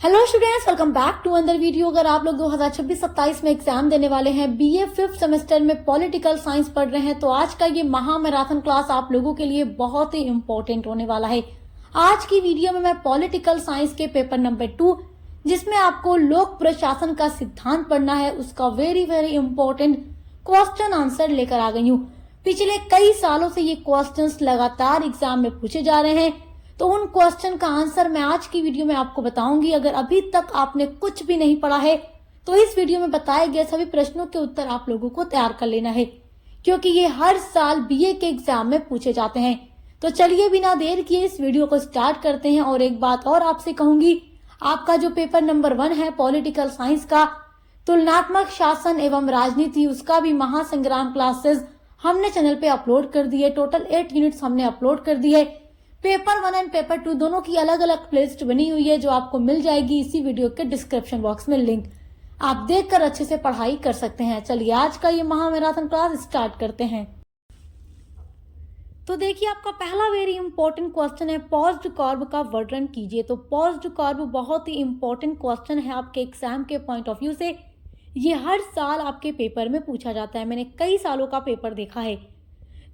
Hello students, welcome back to another video. अगर आप लोग 2026-27 में एग्जाम देने वाले हैं, बीए 5th सेमेस्टर में पॉलिटिकल साइंस पढ़ रहे हैं, तो आज का ये महा मैराथन क्लास आप लोगों के लिए बहुत ही इंपॉर्टेंट होने वाला है। आज की वीडियो में मैं पॉलिटिकल साइंस के पेपर नंबर 2, जिसमें आपको लोक प्रशासन का सिद्धांत पढ़ना है, उसका very very important question answer लेकर आ गई हूँ। पिछले कई सालों से ये क्वेश्चंस लगातार एग्जाम में पूछे जा रहे हैं, तो उन क्वेश्चन का आंसर मैं आज की वीडियो में आपको बताऊंगी। अगर अभी तक आपने कुछ भी नहीं पढ़ा है तो इस वीडियो में बताए गए सभी प्रश्नों के उत्तर आप लोगों को तैयार कर लेना है, क्योंकि ये हर साल बीए के एग्जाम में पूछे जाते हैं। तो चलिए बिना देर किए इस वीडियो को स्टार्ट करते हैं। और एक बात और आपसे कहूंगी, आपका जो पेपर नंबर 1 है पॉलिटिकल साइंस का, तुलनात्मक शासन एवं राजनीति, उसका भी महासंग्राम क्लासेस हमने चैनल पे अपलोड कर दी है। टोटल 8 यूनिट्स हमने अपलोड कर दी है। पेपर 1 एंड पेपर 2 दोनों की अलग अलग प्लेलिस्ट बनी हुई है, जो आपको मिल जाएगी इसी वीडियो के डिस्क्रिप्शन बॉक्स में लिंक। आप देखकर अच्छे से पढ़ाई कर सकते हैं। चलिए आज का ये महा मैराथन क्लास स्टार्ट करते हैं। तो देखिए, आपका पहला वेरी इंपॉर्टेंट क्वेश्चन है, पॉज्ड कर्व का वर्णन कीजिए। तो पॉज्ड कर्व बहुत ही इंपॉर्टेंट क्वेश्चन है आपके एग्जाम के पॉइंट ऑफ व्यू से। ये हर साल आपके पेपर में पूछा जाता है, मैंने कई सालों का पेपर देखा है।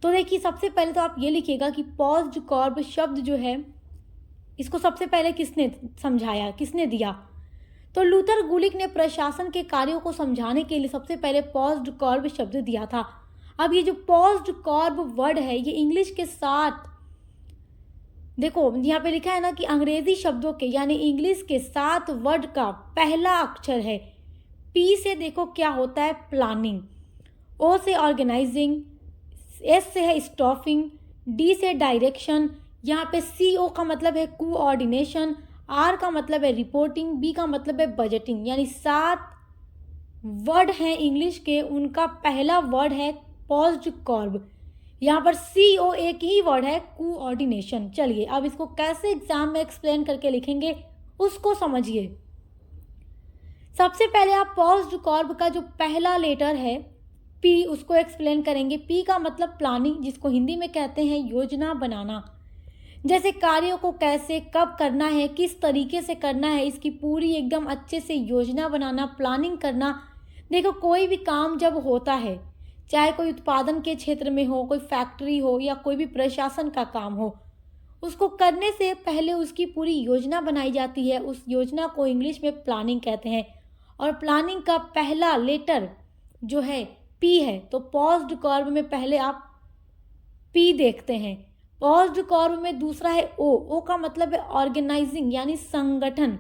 तो देखिए, सबसे पहले तो आप ये लिखिएगा कि पॉज्ड कर्व शब्द जो है, इसको सबसे पहले किसने समझाया, किसने दिया? तो लूथर गुलिक ने प्रशासन के कार्यों को समझाने के लिए सबसे पहले पॉज्ड कर्व शब्द दिया था। अब ये जो पॉज्ड कर्व वर्ड है, ये इंग्लिश के साथ, देखो यहाँ पे लिखा है ना कि अंग्रेजी शब्दों के यानी इंग्लिश के साथ वर्ड का पहला अक्षर है। पी से देखो क्या होता है, प्लानिंग। ओ से ऑर्गेनाइजिंग, एस से है स्टॉफिंग, डी से डायरेक्शन, यहाँ पे सी ओ का मतलब है कोऑर्डिनेशन, आर का मतलब है रिपोर्टिंग, बी का मतलब है बजटिंग। यानी 7 वर्ड हैं इंग्लिश के, उनका पहला वर्ड है पॉज्ड कर्व। यहाँ पर सी ओ एक ही वर्ड है, कोऑर्डिनेशन। चलिए अब इसको कैसे एग्जाम में एक्सप्लेन करके लिखेंगे उसको समझिए। सबसे पहले आप पॉज्ड कर्व का जो पहला लेटर है पी, उसको एक्सप्लेन करेंगे। पी का मतलब प्लानिंग, जिसको हिंदी में कहते हैं योजना बनाना। जैसे कार्यों को कैसे कब करना है, किस तरीके से करना है, इसकी पूरी एकदम अच्छे से योजना बनाना, प्लानिंग करना। देखो, कोई भी काम जब होता है, चाहे कोई उत्पादन के क्षेत्र में हो, कोई फैक्ट्री हो या कोई भी प्रशासन का काम हो, उसको करने से पहले उसकी पूरी योजना बनाई जाती है। उस योजना को इंग्लिश में प्लानिंग कहते हैं। और प्लानिंग का पहला लेटर जो है पी है। तो पॉज्ड कर्व में पहले आप पी देखते हैं। पॉज्ड कर्व में दूसरा है ओ। ओ का मतलब है ऑर्गेनाइजिंग, यानी संगठन,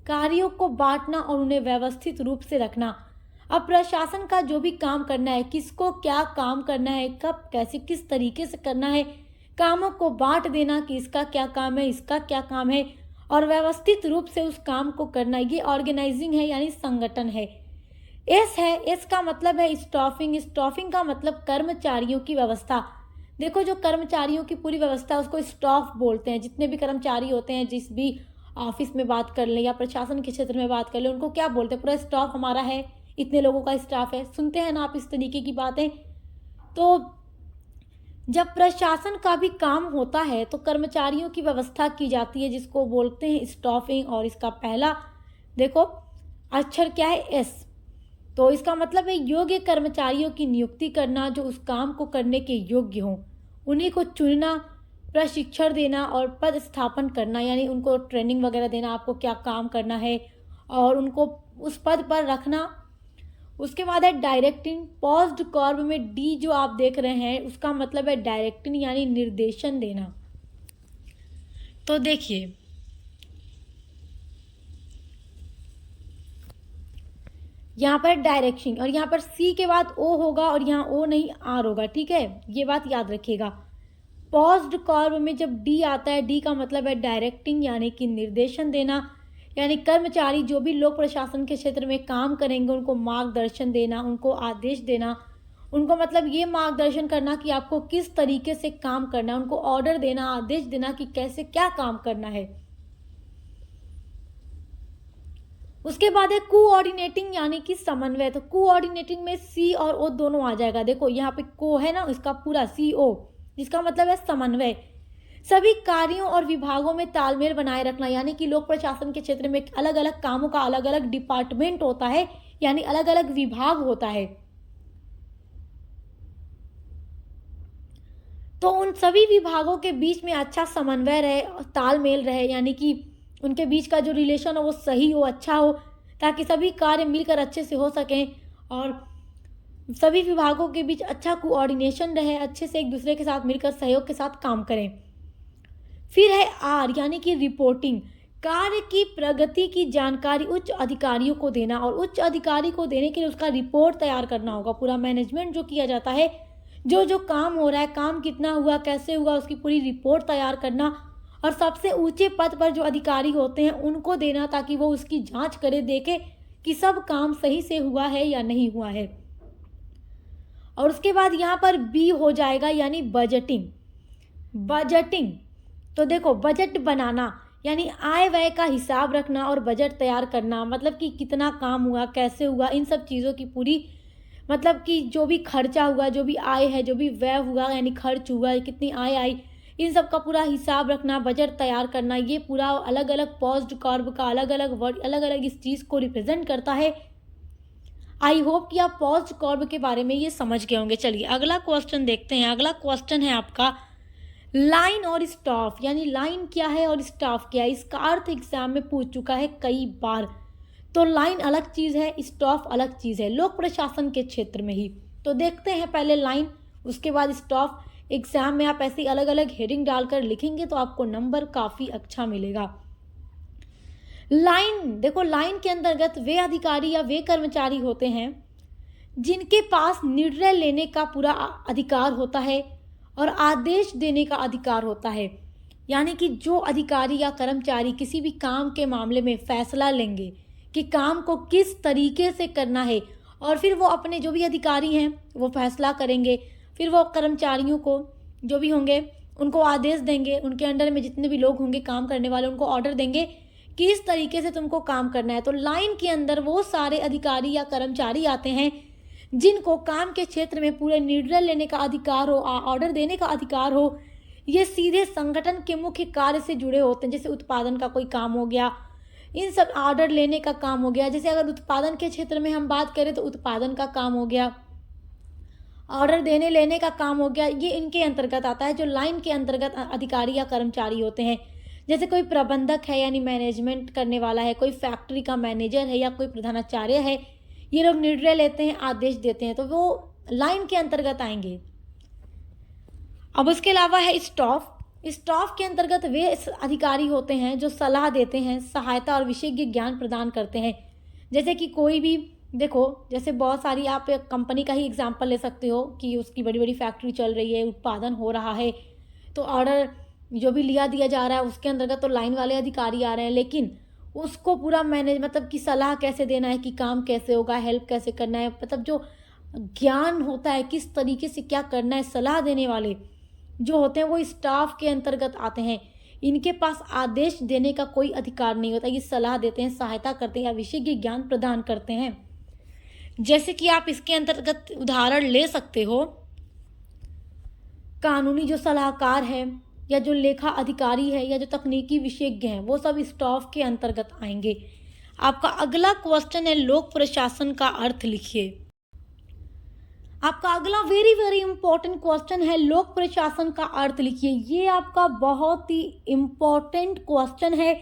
कार्यों को बांटना और उन्हें व्यवस्थित रूप से रखना। अब प्रशासन का जो भी काम करना है, किसको क्या काम करना है, कब कैसे किस तरीके से करना है, कामों को बांट देना कि इसका क्या काम है, इसका क्या काम है, और व्यवस्थित रूप से उस काम को करना, ये ऑर्गेनाइजिंग है यानी संगठन है। एस है, एस का मतलब है स्टाफिंग। स्टाफिंग का मतलब कर्मचारियों की व्यवस्था। देखो, जो कर्मचारियों की पूरी व्यवस्था उसको स्टाफ बोलते हैं। जितने भी कर्मचारी होते हैं, जिस भी ऑफिस में बात कर लें या प्रशासन के क्षेत्र में बात कर लें, उनको क्या बोलते हैं, पूरा स्टाफ हमारा है, इतने लोगों का स्टाफ है। सुनते हैं ना आप इस तरीके की बातें। तो जब प्रशासन का भी काम होता है तो कर्मचारियों की व्यवस्था की जाती है, जिसको बोलते हैं स्टाफिंग। और इसका पहला देखो अक्षर क्या है, एस। तो इसका मतलब है योग्य कर्मचारियों की नियुक्ति करना, जो उस काम को करने के योग्य हों, उन्हीं को चुनना, प्रशिक्षण देना और पद स्थापन करना, यानी उनको ट्रेनिंग वगैरह देना, आपको क्या काम करना है और उनको उस पद पर रखना। उसके बाद है डायरेक्टिंग। पॉज्ड कर्व में डी जो आप देख रहे हैं, उसका मतलब है डायरेक्टिंग, यानी निर्देशन देना। तो देखिए, यहाँ पर डायरेक्शन, और यहाँ पर सी के बाद ओ होगा और यहाँ ओ नहीं आर होगा, ठीक है, ये बात याद रखिएगा। पॉज्ड कर्व में जब डी आता है, डी का मतलब है डायरेक्टिंग, यानी कि निर्देशन देना, यानी कर्मचारी जो भी लोक प्रशासन के क्षेत्र में काम करेंगे उनको मार्गदर्शन देना, उनको आदेश देना, उनको मतलब ये मार्गदर्शन करना कि आपको किस तरीके से काम करना है, उनको ऑर्डर देना, आदेश देना कि कैसे क्या काम करना है। उसके बाद है कोऑर्डिनेटिंग, यानी कि समन्वय। तो कोऑर्डिनेटिंग में सी और ओ दोनों आ जाएगा। देखो यहाँ पे को है ना, इसका पूरा सी ओ, जिसका मतलब है समन्वय। सभी कार्यों और विभागों में तालमेल बनाए रखना, यानी कि लोक प्रशासन के क्षेत्र में अलग अलग कामों का अलग अलग डिपार्टमेंट होता है, यानी अलग अलग विभाग होता है। तो उन सभी विभागों के बीच में अच्छा समन्वय रहे, तालमेल रहे, यानी कि उनके बीच का जो रिलेशन हो वो सही हो, अच्छा हो, ताकि सभी कार्य मिलकर अच्छे से हो सकें और सभी विभागों के बीच अच्छा कोऑर्डिनेशन रहे, अच्छे से एक दूसरे के साथ मिलकर सहयोग के साथ काम करें। फिर है आर, यानी कि रिपोर्टिंग। कार्य की प्रगति की जानकारी उच्च अधिकारियों को देना, और उच्च अधिकारी को देने के लिए उसका रिपोर्ट तैयार करना होगा। पूरा मैनेजमेंट जो किया जाता है, जो जो काम हो रहा है, काम कितना हुआ, कैसे हुआ, उसकी पूरी रिपोर्ट तैयार करना, और सबसे ऊंचे पद पर जो अधिकारी होते हैं उनको देना, ताकि वो उसकी जांच करे, देखे कि सब काम सही से हुआ है या नहीं हुआ है। और उसके बाद यहाँ पर बी हो जाएगा, यानी बजटिंग। बजटिंग तो देखो, बजट बनाना यानी आय व्यय का हिसाब रखना और बजट तैयार करना, मतलब कि कितना काम हुआ, कैसे हुआ, इन सब चीज़ों की पूरी, मतलब कि जो भी खर्चा हुआ, जो भी आय है, जो भी व्यय हुआ, यानी खर्च हुआ, कितनी आय आई, इन सब का पूरा हिसाब रखना, बजट तैयार करना, ये पूरा अलग अलग पॉज्ड कर्व का अलग अलग वर्ड अलग अलग इस चीज़ को रिप्रेजेंट करता है। आई होप कि आप पॉज्ड कर्व के बारे में ये समझ गए होंगे। चलिए अगला क्वेश्चन देखते हैं। अगला क्वेश्चन है आपका लाइन और स्टाफ, यानी लाइन क्या है और स्टाफ क्या है। इसका अर्थ एग्जाम में पूछ चुका है कई बार। तो लाइन अलग चीज़ है, स्टाफ अलग चीज़ है, लोक प्रशासन के क्षेत्र में ही। तो देखते हैं पहले लाइन, उसके बाद स्टाफ। एग्जाम में आप ऐसी अलग अलग हेडिंग डालकर लिखेंगे तो आपको नंबर काफ़ी अच्छा मिलेगा। लाइन देखो, लाइन के अंतर्गत वे अधिकारी या वे कर्मचारी होते हैं जिनके पास निर्णय लेने का पूरा अधिकार होता है और आदेश देने का अधिकार होता है। यानी कि जो अधिकारी या कर्मचारी किसी भी काम के मामले में फैसला लेंगे कि काम को किस तरीके से करना है, और फिर वो अपने जो भी अधिकारी हैं वो फैसला करेंगे, फिर वो कर्मचारियों को जो भी होंगे उनको आदेश देंगे, उनके अंडर में जितने भी लोग होंगे काम करने वाले उनको ऑर्डर देंगे कि इस तरीके से तुमको काम करना है। तो लाइन के अंदर वो सारे अधिकारी या कर्मचारी आते हैं जिनको काम के क्षेत्र में पूरे निर्णय लेने का अधिकार हो, ऑर्डर देने का अधिकार हो। ये सीधे संगठन के मुख्य कार्य से जुड़े होते हैं, जैसे उत्पादन का कोई काम हो गया, इन सब ऑर्डर लेने का काम हो गया। जैसे अगर उत्पादन के क्षेत्र में हम बात करें तो उत्पादन का काम हो गया, ऑर्डर देने लेने का काम हो गया, ये इनके अंतर्गत आता है, जो लाइन के अंतर्गत अधिकारी या कर्मचारी होते हैं। जैसे कोई प्रबंधक है यानी मैनेजमेंट करने वाला है, कोई फैक्ट्री का मैनेजर है या कोई प्रधानाचार्य है, ये लोग निर्णय लेते हैं, आदेश देते हैं, तो वो लाइन के अंतर्गत आएंगे। अब उसके अलावा है स्टाफ। स्टाफ के अंतर्गत वे अधिकारी होते हैं जो सलाह देते हैं, सहायता और विशेषज्ञ ज्ञान प्रदान करते हैं। जैसे कि कोई भी देखो, जैसे बहुत सारी आप कंपनी का ही एग्जांपल ले सकते हो कि उसकी बड़ी बड़ी फैक्ट्री चल रही है, उत्पादन हो रहा है, तो ऑर्डर जो भी लिया दिया जा रहा है उसके अंतर्गत तो लाइन वाले अधिकारी आ रहे हैं, लेकिन उसको पूरा मैनेज मतलब कि सलाह कैसे देना है कि काम कैसे होगा, हेल्प कैसे करना है, मतलब जो ज्ञान होता है किस तरीके से क्या करना है, सलाह देने वाले जो होते हैं वो स्टाफ के अंतर्गत आते हैं। इनके पास आदेश देने का कोई अधिकार नहीं होता, ये सलाह देते हैं, सहायता करते हैं या विशेषज्ञ ज्ञान प्रदान करते हैं। जैसे कि आप इसके अंतर्गत उदाहरण ले सकते हो, कानूनी जो सलाहकार है या जो लेखा अधिकारी है या जो तकनीकी विशेषज्ञ हैं, वो सब स्टाफ के अंतर्गत आएंगे। आपका अगला क्वेश्चन है लोक प्रशासन का अर्थ लिखिए। आपका अगला वेरी वेरी इंपॉर्टेंट क्वेश्चन है लोक प्रशासन का अर्थ लिखिए। ये आपका बहुत ही इंपॉर्टेंट क्वेश्चन है,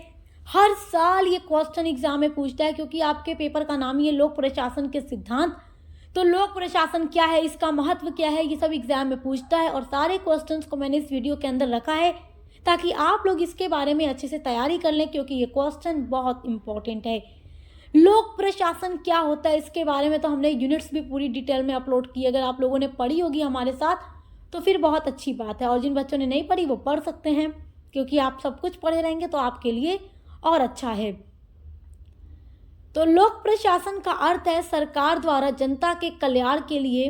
हर साल ये क्वेश्चन एग्जाम में पूछता है, क्योंकि आपके पेपर का नाम ही है लोक प्रशासन के सिद्धांत। तो लोक प्रशासन क्या है, इसका महत्व क्या है, ये सब एग्जाम में पूछता है, और सारे क्वेश्चंस को मैंने इस वीडियो के अंदर रखा है ताकि आप लोग इसके बारे में अच्छे से तैयारी कर लें, क्योंकि ये क्वेश्चन बहुत इंपॉर्टेंट है। लोक प्रशासन क्या होता है इसके बारे में तो हमने यूनिट्स भी पूरी डिटेल में अपलोड की, अगर आप लोगों ने पढ़ी होगी हमारे साथ तो फिर बहुत अच्छी बात है, और जिन बच्चों ने नहीं पढ़ी वो पढ़ सकते हैं, क्योंकि आप सब कुछ पढ़े रहेंगे तो आपके लिए और अच्छा है। तो लोक प्रशासन का अर्थ है सरकार द्वारा जनता के कल्याण के लिए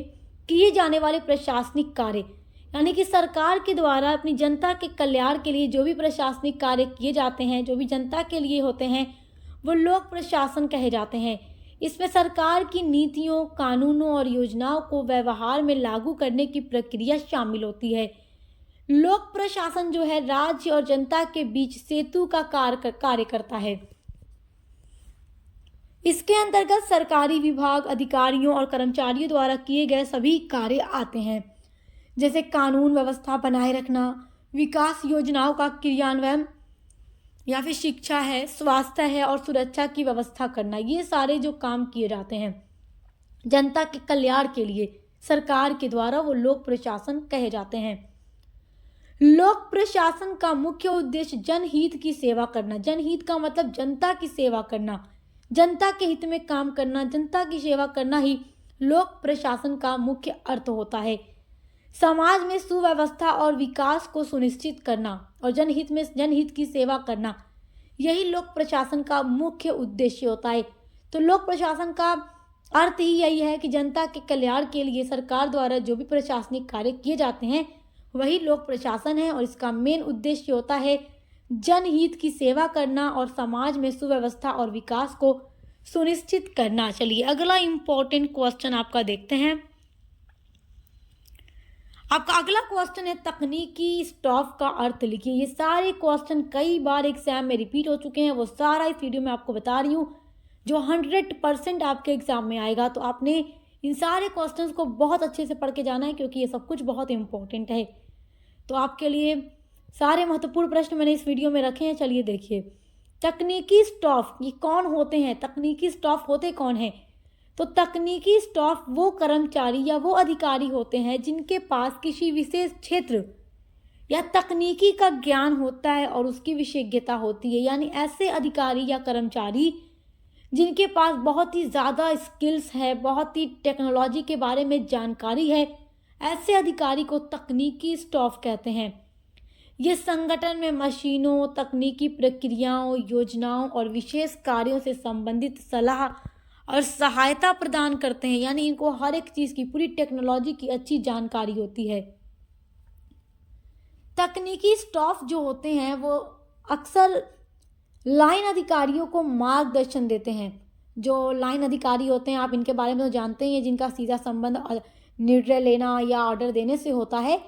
किए जाने वाले प्रशासनिक कार्य, यानी कि सरकार के द्वारा अपनी जनता के कल्याण के लिए जो भी प्रशासनिक कार्य किए जाते हैं, जो भी जनता के लिए होते हैं, वो लोक प्रशासन कहे जाते हैं। इसमें सरकार की नीतियों, कानूनों और योजनाओं को व्यवहार में लागू करने की प्रक्रिया शामिल होती है। लोक प्रशासन जो है राज्य और जनता के बीच सेतु का कार्य करता है। इसके अंतर्गत सरकारी विभाग, अधिकारियों और कर्मचारियों द्वारा किए गए सभी कार्य आते हैं, जैसे कानून व्यवस्था बनाए रखना, विकास योजनाओं का क्रियान्वयन, या फिर शिक्षा है, स्वास्थ्य है और सुरक्षा की व्यवस्था करना। ये सारे जो काम किए जाते हैं जनता के कल्याण के लिए सरकार के द्वारा, वो लोक प्रशासन कहे जाते हैं। लोक प्रशासन का मुख्य उद्देश्य जनहित की सेवा करना। जनहित का मतलब जनता की सेवा करना, जनता के हित में काम करना, जनता की सेवा करना ही लोक प्रशासन का मुख्य अर्थ होता है। समाज में सुव्यवस्था और विकास को सुनिश्चित करना और जनहित की सेवा करना, यही लोक प्रशासन का मुख्य उद्देश्य होता है। तो लोक प्रशासन का अर्थ ही यही है कि जनता के कल्याण के लिए सरकार द्वारा जो भी प्रशासनिक कार्य किए जाते हैं वही लोक प्रशासन है, और इसका मेन उद्देश्य होता है जनहित की सेवा करना और समाज में सुव्यवस्था और विकास को सुनिश्चित करना। चलिए अगला इंपॉर्टेंट क्वेश्चन आपका देखते हैं। आपका अगला क्वेश्चन है तकनीकी स्टाफ का अर्थ लिखिए। ये सारे क्वेश्चन कई बार एग्जाम में रिपीट हो चुके हैं, वो सारा इस वीडियो में आपको बता रही हूँ, जो 100% आपके एग्जाम में आएगा। तो आपने इन सारे क्वेश्चंस को बहुत अच्छे से पढ़ के जाना है, क्योंकि ये सब कुछ बहुत इंपॉर्टेंट है। तो आपके लिए सारे महत्वपूर्ण प्रश्न मैंने इस वीडियो में रखे हैं। चलिए देखिए, तकनीकी स्टाफ ये कौन होते हैं, तकनीकी स्टाफ होते कौन हैं? तो तकनीकी स्टाफ वो कर्मचारी या वो अधिकारी होते हैं जिनके पास किसी विशेष क्षेत्र या तकनीकी का ज्ञान होता है और उसकी विशेषज्ञता होती है। यानी ऐसे अधिकारी या कर्मचारी जिनके पास बहुत ही ज़्यादा स्किल्स है, बहुत ही टेक्नोलॉजी के बारे में जानकारी है, ऐसे अधिकारी को तकनीकी स्टाफ कहते हैं। ये संगठन में मशीनों, तकनीकी प्रक्रियाओं, योजनाओं और विशेष कार्यों से संबंधित सलाह और सहायता प्रदान करते हैं। यानी इनको हर एक चीज़ की, पूरी टेक्नोलॉजी की अच्छी जानकारी होती है। तकनीकी स्टाफ जो होते हैं वो अक्सर लाइन अधिकारियों को मार्गदर्शन देते हैं। जो लाइन अधिकारी होते हैं, आप इनके बारे में तो जानते ही हैं, जिनका सीधा संबंध निर्णय लेना या ऑर्डर देने से होता है।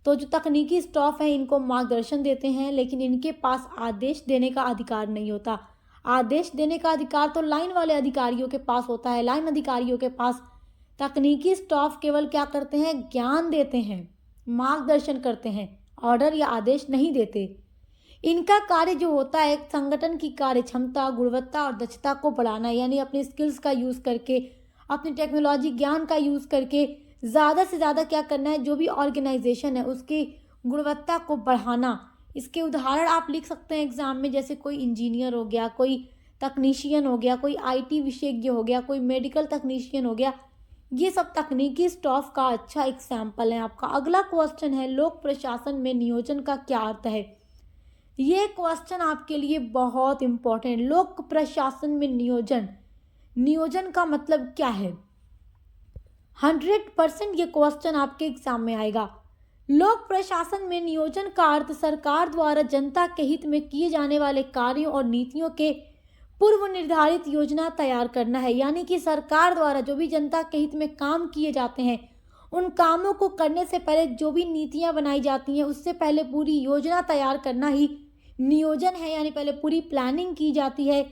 तो जो तकनीकी स्टाफ है इनको मार्गदर्शन देते हैं, लेकिन इनके पास आदेश देने का अधिकार नहीं होता। आदेश देने का अधिकार तो लाइन वाले अधिकारियों के पास होता है। लाइन अधिकारियों के पास तकनीकी स्टाफ केवल क्या करते हैं, ज्ञान देते हैं, मार्गदर्शन करते हैं, ऑर्डर या आदेश नहीं देते। इनका कार्य जो होता है संगठन की कार्य क्षमता, गुणवत्ता और दक्षता को बढ़ाना। यानी अपने स्किल्स का यूज़ करके, अपनी टेक्नोलॉजी ज्ञान का यूज़ करके ज़्यादा से ज़्यादा क्या करना है, जो भी ऑर्गेनाइजेशन है उसकी गुणवत्ता को बढ़ाना। इसके उदाहरण आप लिख सकते हैं एग्जाम में, जैसे कोई इंजीनियर हो गया, कोई तकनीशियन हो गया, कोई IT विशेषज्ञ हो गया, कोई मेडिकल तकनीशियन हो गया। ये सब तकनीकी स्टाफ का अच्छा एग्जाम्पल है। आपका अगला क्वेश्चन है लोक प्रशासन में नियोजन का क्या अर्थ है। ये क्वेश्चन आपके लिए बहुत इंपॉर्टेंट है। लोक प्रशासन में नियोजन, नियोजन का मतलब क्या है? 100% ये क्वेश्चन आपके एग्जाम में आएगा। लोक प्रशासन में नियोजन का अर्थ सरकार द्वारा जनता के हित में किए जाने वाले कार्यों और नीतियों के पूर्व निर्धारित योजना तैयार करना है। यानी कि सरकार द्वारा जो भी जनता के हित में काम किए जाते हैं, उन कामों को करने से पहले जो भी नीतियां बनाई जाती हैं उससे पहले पूरी योजना तैयार करना ही नियोजन है। यानी पहले पूरी प्लानिंग की जाती है,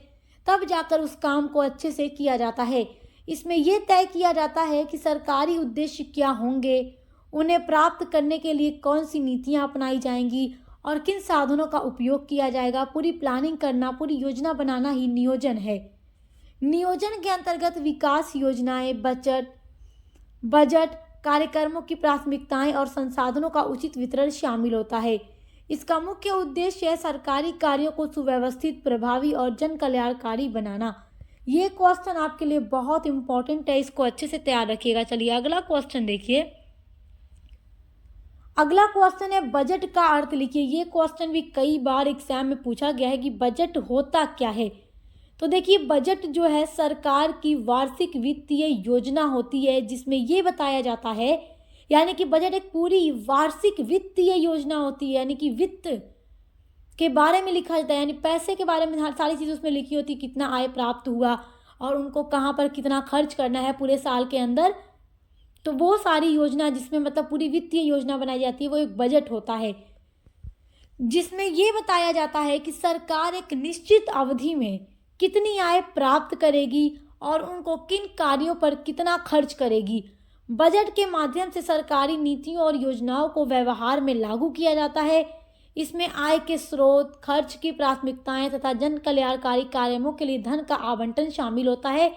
तब जाकर उस काम को अच्छे से किया जाता है। इसमें यह तय किया जाता है कि सरकारी उद्देश्य क्या होंगे, उन्हें प्राप्त करने के लिए कौन सी नीतियां अपनाई जाएंगी और किन साधनों का उपयोग किया जाएगा। पूरी प्लानिंग करना, पूरी योजना बनाना ही नियोजन है। नियोजन के अंतर्गत विकास योजनाएं, बजट, कार्यक्रमों की प्राथमिकताएं और संसाधनों का उचित वितरण शामिल होता है। इसका मुख्य उद्देश्य है सरकारी कार्यों को सुव्यवस्थित, प्रभावी और जन कल्याणकारी बनाना। ये क्वेश्चन आपके लिए बहुत इंपॉर्टेंट है, इसको अच्छे से तैयार रखिएगा। चलिए अगला क्वेश्चन देखिए। अगला क्वेश्चन है बजट का अर्थ लिखिए। ये क्वेश्चन भी कई बार एग्जाम में पूछा गया है कि बजट होता क्या है। तो देखिए, बजट जो है सरकार की वार्षिक वित्तीय योजना होती है, जिसमें ये बताया जाता है, यानी कि बजट एक पूरी वार्षिक वित्तीय योजना होती है। यानी कि वित्त के बारे में लिखा जाता है, यानी पैसे के बारे में सारी चीज़ उसमें लिखी होती है, कितना आय प्राप्त हुआ और उनको कहाँ पर कितना खर्च करना है पूरे साल के अंदर। तो वो सारी योजना जिसमें मतलब पूरी वित्तीय योजना बनाई जाती है वो एक बजट होता है, जिसमें ये बताया जाता है कि सरकार एक निश्चित अवधि में कितनी आय प्राप्त करेगी और उनको किन कार्यों पर कितना खर्च करेगी। बजट के माध्यम से सरकारी नीतियों और योजनाओं को व्यवहार में लागू किया जाता है। इसमें आय के स्रोत, खर्च की प्राथमिकताएं तथा जन कल्याणकारी कार्यों के लिए धन का आवंटन शामिल होता है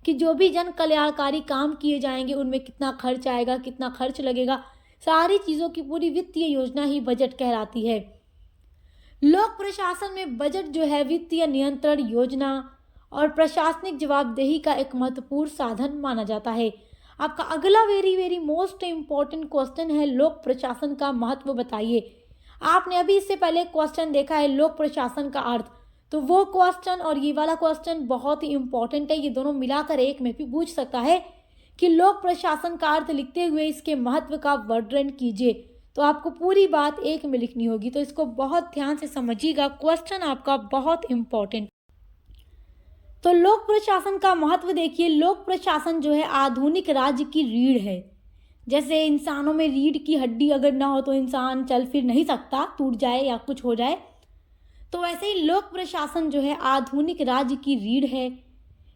कि जो भी जन कल्याणकारी काम किए जाएंगे उनमें कितना खर्च आएगा, कितना खर्च लगेगा, सारी चीज़ों की पूरी वित्तीय योजना ही बजट कहलाती है। लोक प्रशासन में बजट जो है वित्तीय नियंत्रण, योजना और प्रशासनिक जवाबदेही का एक महत्वपूर्ण साधन माना जाता है। आपका अगला very very most important question है, लोक प्रशासन का महत्व बताइए। आपने अभी इससे पहले क्वेश्चन देखा है लोक प्रशासन का अर्थ, तो वो क्वेश्चन और ये वाला क्वेश्चन बहुत ही इंपॉर्टेंट है। ये दोनों मिलाकर एक में भी पूछ सकता है कि लोक प्रशासन का अर्थ लिखते हुए इसके महत्व का वर्णन कीजिए। तो आपको पूरी बात एक में लिखनी होगी, तो इसको बहुत ध्यान से समझिएगा, क्वेश्चन आपका बहुत इंपॉर्टेंट। तो लोक प्रशासन का महत्व देखिए, लोक प्रशासन जो है आधुनिक राज्य की रीढ़ है। जैसे इंसानों में रीढ़ की हड्डी अगर ना हो तो इंसान चल फिर नहीं सकता, टूट जाए या कुछ हो जाए, तो वैसे ही लोक प्रशासन जो है आधुनिक राज्य की रीढ़ है।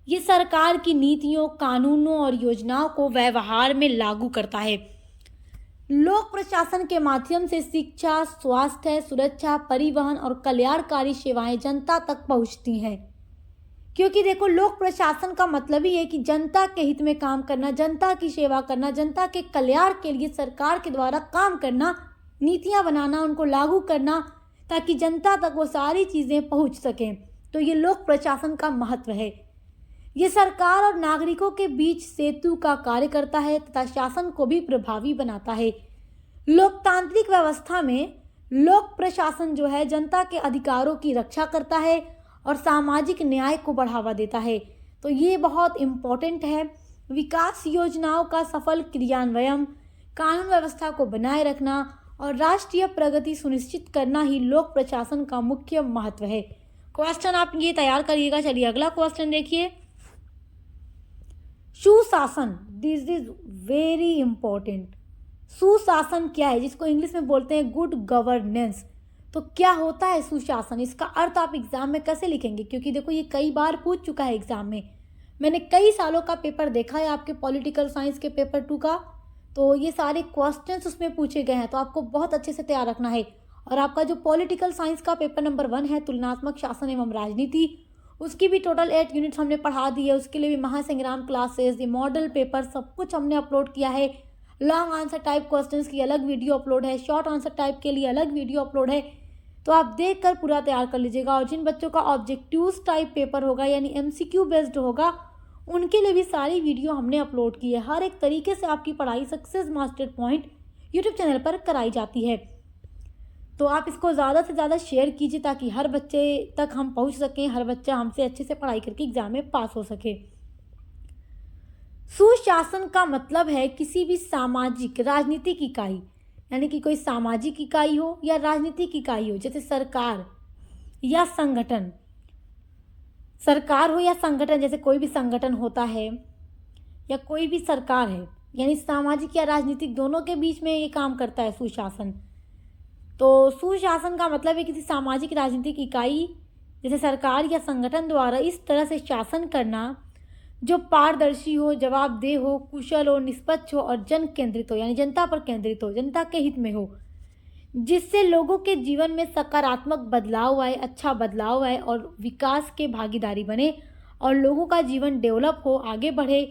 ये सरकार की नीतियों, कानूनों और योजनाओं को व्यवहार में लागू करता है। लोक प्रशासन के माध्यम से शिक्षा, स्वास्थ्य, सुरक्षा, परिवहन और कल्याणकारी सेवाएं जनता तक पहुंचती हैं। क्योंकि देखो, लोक प्रशासन का मतलब ही है कि जनता के हित में काम करना, जनता की सेवा करना, जनता के कल्याण के लिए सरकार के द्वारा काम करना, नीतियां बनाना, उनको लागू करना, ताकि जनता तक वो सारी चीज़ें पहुंच सकें। तो ये लोक प्रशासन का महत्व है। ये सरकार और नागरिकों के बीच सेतु का कार्य करता है तथा शासन को भी प्रभावी बनाता है। लोकतांत्रिक व्यवस्था में लोक प्रशासन जो है जनता के अधिकारों की रक्षा करता है और सामाजिक न्याय को बढ़ावा देता है। तो ये बहुत इम्पोर्टेंट है। विकास योजनाओं का सफल क्रियान्वयन, कानून व्यवस्था को बनाए रखना और राष्ट्रीय प्रगति सुनिश्चित करना ही लोक प्रशासन का मुख्य महत्व है। क्वेश्चन आप ये तैयार करिएगा। चलिए अगला क्वेश्चन देखिए, सुशासन, दिस इज वेरी इंपॉर्टेंट। सुशासन क्या है, जिसको इंग्लिश में बोलते हैं गुड गवर्नेंस। तो क्या होता है सुशासन, इसका अर्थ आप एग्जाम में कैसे लिखेंगे, क्योंकि देखो ये कई बार पूछ चुका है एग्जाम में। मैंने कई सालों का पेपर देखा है आपके पॉलिटिकल साइंस के पेपर 2 का, तो ये सारे क्वेश्चंस उसमें पूछे गए हैं, तो आपको बहुत अच्छे से तैयार रखना है। और आपका जो पॉलिटिकल साइंस का पेपर नंबर 1 है, तुलनात्मक शासन एवं राजनीति, उसकी भी टोटल 8 यूनिट्स हमने पढ़ा दी है। उसके लिए भी महासंग्राम क्लासेस, ये मॉडल पेपर सब कुछ हमने अपलोड किया है। लॉन्ग आंसर टाइप क्वेश्चंस की अलग वीडियो अपलोड है, शॉर्ट आंसर टाइप के लिए अलग वीडियो अपलोड है। तो आप देख कर पूरा तैयार कर लीजिएगा। और जिन बच्चों का ऑब्जेक्टिव्स टाइप पेपर होगा यानी MCQ बेस्ड होगा, उनके लिए भी सारी वीडियो हमने अपलोड की है। हर एक तरीके से आपकी पढ़ाई success master point YouTube channel पर कराई जाती है। तो आप इसको ज़्यादा से ज़्यादा शेयर कीजिए ताकि हर बच्चे तक हम पहुंच सकें, हर बच्चा हमसे अच्छे से पढ़ाई करके एग्जाम में पास हो सके। सुशासन का मतलब है किसी भी सामाजिक राजनीतिक इकाई, यानी कि कोई सामाजिक इकाई हो या राजनीतिक इकाई हो, जैसे सरकार या संगठन, सरकार हो या संगठन, जैसे कोई भी संगठन होता है या कोई भी सरकार है, यानी सामाजिक या राजनीतिक दोनों के बीच में ये काम करता है सुशासन। तो सुशासन का मतलब है किसी सामाजिक राजनीतिक इकाई जैसे सरकार या संगठन द्वारा इस तरह से शासन करना जो पारदर्शी हो, जवाबदेह हो, कुशल हो, निष्पक्ष हो और जन केंद्रित हो, यानी जनता पर केंद्रित हो, जनता के हित में हो, जिससे लोगों के जीवन में सकारात्मक बदलाव आए, अच्छा बदलाव आए और विकास के भागीदारी बने और लोगों का जीवन डेवलप हो, आगे बढ़े।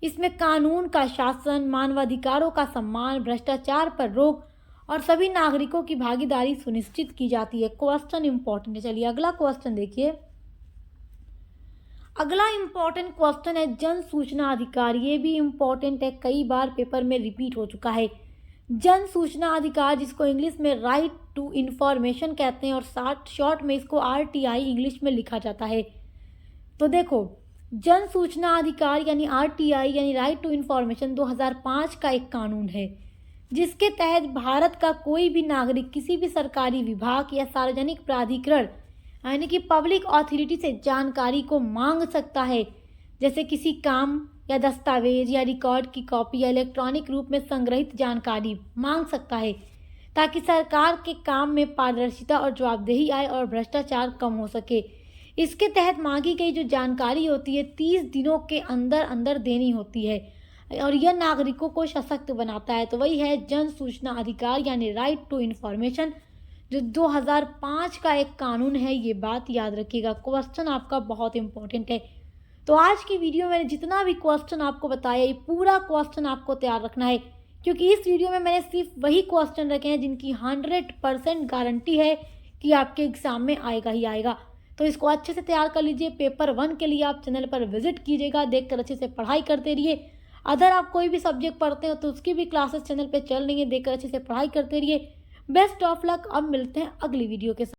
इसमें कानून का शासन, मानवाधिकारों का सम्मान, भ्रष्टाचार पर रोक और सभी नागरिकों की भागीदारी सुनिश्चित की जाती है। क्वेश्चन इंपॉर्टेंट है। चलिए अगला क्वेश्चन देखिए। अगला इंपॉर्टेंट क्वेश्चन है जन सूचना अधिकार। ये भी इंपॉर्टेंट है, कई बार पेपर में रिपीट हो चुका है। जन सूचना अधिकार, जिसको इंग्लिश में राइट टू इंफॉर्मेशन कहते हैं और शॉर्ट में इसको RTI इंग्लिश में लिखा जाता है। तो देखो, जन सूचना अधिकार यानी RTI यानी राइट टू इंफॉर्मेशन 2005 का एक कानून है, जिसके तहत भारत का कोई भी नागरिक किसी भी सरकारी विभाग या सार्वजनिक प्राधिकरण यानी कि पब्लिक अथॉरिटी से जानकारी को मांग सकता है, जैसे किसी काम या दस्तावेज या रिकॉर्ड की कॉपी या इलेक्ट्रॉनिक रूप में संग्रहित जानकारी मांग सकता है, ताकि सरकार के काम में पारदर्शिता और जवाबदेही आए और भ्रष्टाचार कम हो सके। इसके तहत मांगी गई जो जानकारी होती है 30 दिनों के अंदर अंदर देनी होती है और यह नागरिकों को सशक्त बनाता है। तो वही है जन सूचना अधिकार यानी राइट टू इंफॉर्मेशन, जो 2005 का एक कानून है। ये बात याद रखिएगा। क्वेश्चन आपका बहुत इंपॉर्टेंट है। तो आज की वीडियो में जितना भी क्वेश्चन आपको बताया, ये पूरा क्वेश्चन आपको तैयार रखना है, क्योंकि इस वीडियो में मैंने सिर्फ वही क्वेश्चन रखे हैं जिनकी 100% गारंटी है कि आपके एग्जाम में आएगा ही आएगा। तो इसको अच्छे से तैयार कर लीजिए। पेपर 1 के लिए आप चैनल पर विजिट कीजिएगा, देखकर अच्छे से पढ़ाई करते रहिए। अगर आप कोई भी सब्जेक्ट पढ़ते हो तो उसकी भी क्लासेस चैनल पे चल रही है, देखकर अच्छे से पढ़ाई करते रहिए। Best of luck. अब मिलते हैं अगली वीडियो के साथ।